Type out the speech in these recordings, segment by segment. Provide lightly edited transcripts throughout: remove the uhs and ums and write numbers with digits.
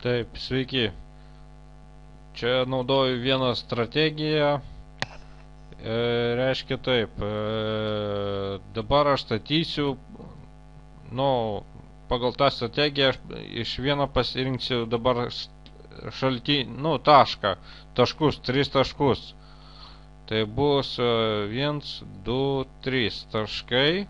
Taip, sveiki. Čia naudoju vieną strategiją. Reiškia taip. Dabar aš statysiu, nu, pagal tą strategiją aš iš vieno pasirinksiu dabar taškus, 3 taškus. Tai bus 1, 2, 3 taškai.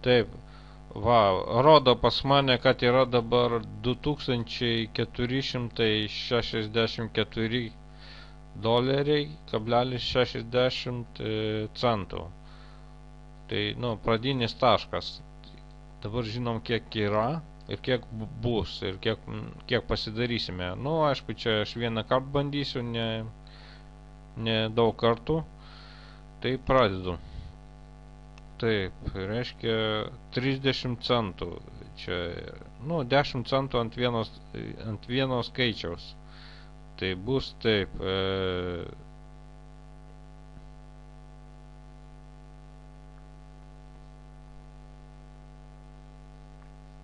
Taip, va, rodo pas mane, kad yra dabar 2464 doleriai, kablelis 60 centų. Tai, nu, pradinis taškas. Dabar žinom, kiek yra ir kiek bus ir kiek pasidarysime. Nu, aišku, čia aš vieną kartą bandysiu, ne daug kartų. Tai pradedu. Taip, reiškia 30 centų. Čia, nu, 10 centų ant vieno skaičiaus. Tai bus taip.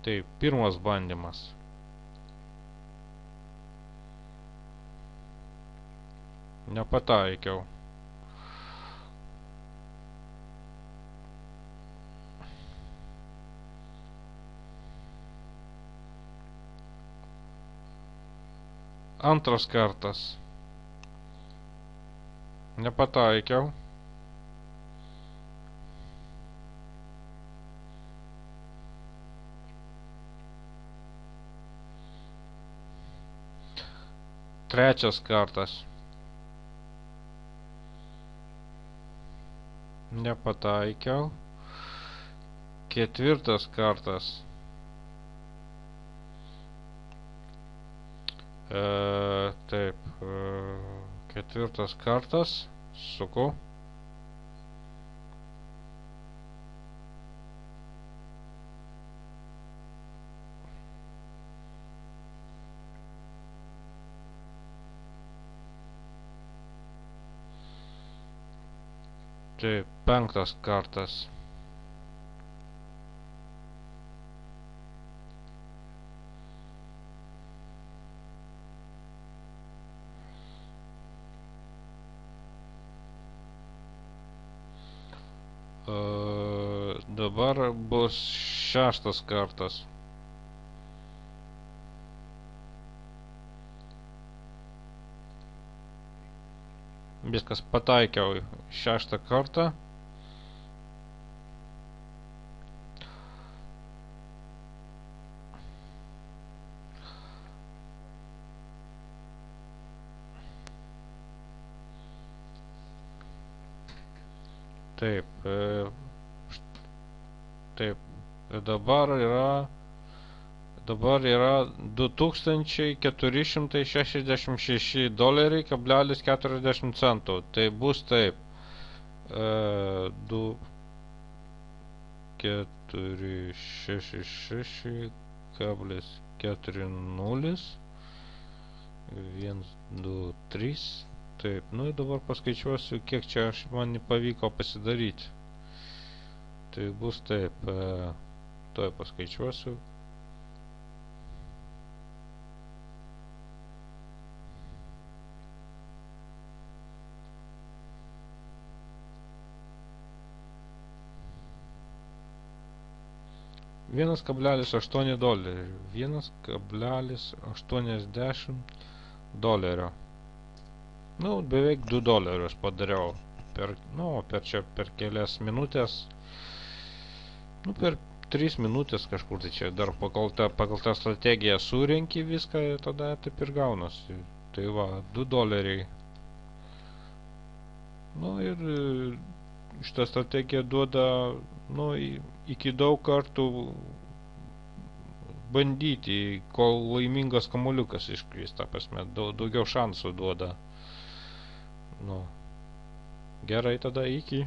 Taip, pirmas bandymas. Nepataikiau. Antras kartas. Nepataikiau. Trečias kartas. Nepataikiau. Ketvirtas kartas. Taip, ketvirtas kartas, suku. Taip, penktas kartas. Dabar bus šeštas kartas. Viskas, pataikiau šeštą kartą. Taip, dabar yra 2466 doleriai, kablelis 40 centų. Tai bus taip. 2, 4, 6, 6, kablis 4, 0, 1, 2, 3. Taip, nu ir dabar paskaičiuosiu, kiek čia man pavyko pasidaryti. Tai bus taip, tuoj paskaičiuosiu. $1,8 dolerių. 1,80 dolerio. Nu, beveik 2 dolerius padariau. Per kelias minutės. Nu, per 3 minutės kažkur tai čia. Dar pagal tą strategiją surenki viską, tada taip ir gaunasi. Tai va, 2 doleriai. Nu, ir šitą strategiją duoda, nu, iki daug kartų bandyti, kol laimingas kamuoliukas iškris, ta prasme, daugiau šansų duoda. Nu, gerai, tada iki.